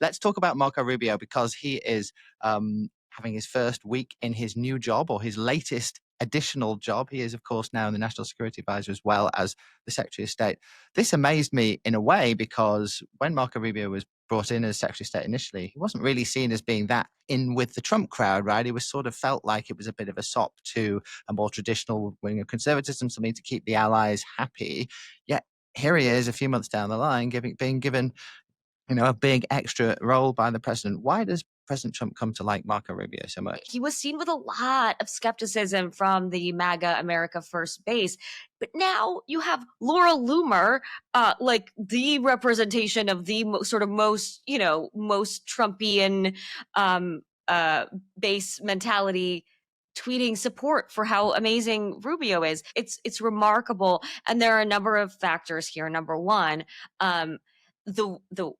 Let's talk about Marco Rubio because he is having his first week in his new job or his latest additional job. He is, of course, now the National Security Advisor as well as the Secretary of State. This amazed me in a way because when Marco Rubio was brought in as Secretary of State initially, he wasn't really seen as being that in with the Trump crowd, right? He was sort of felt like it was a bit of a sop to a more traditional wing of conservatism, something to keep the allies happy. Yet here he is a few months down the line being given a big extra role by the president. Why does President Trump come to like Marco Rubio so much? He was seen with a lot of skepticism from the MAGA America First base. But now you have Laura Loomer, like the representation of the sort of most, most Trumpian base mentality, tweeting support for how amazing Rubio is. It's remarkable, and there are a number of factors here. Number one, the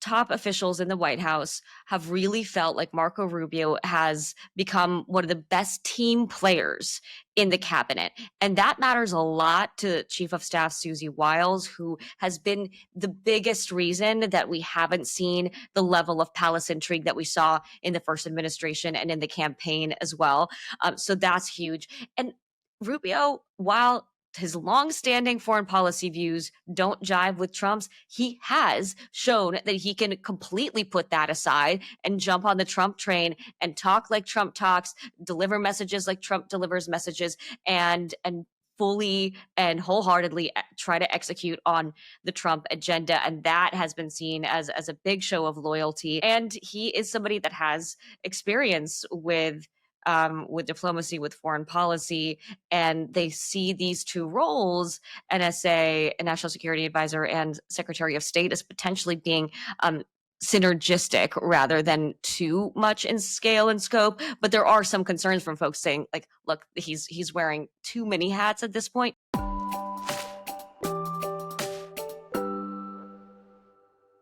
top officials in the White House have really felt like Marco Rubio has become one of the best team players in the cabinet. And that matters a lot to Chief of Staff Susie Wiles, who has been the biggest reason that we haven't seen the level of palace intrigue that we saw in the first administration and in the campaign as well. So that's huge. And Rubio, while his long-standing foreign policy views don't jive with Trump's, he has shown that he can completely put that aside and jump on the Trump train and talk like Trump talks, deliver messages like Trump delivers messages, and fully and wholeheartedly try to execute on the Trump agenda. And that has been seen as a big show of loyalty. And he is somebody that has experience with diplomacy, with foreign policy, and they see these two roles, NSA, a National Security Advisor, and Secretary of State, as potentially being synergistic rather than too much in scale and scope. But there are some concerns from folks saying, like, look, he's wearing too many hats at this point.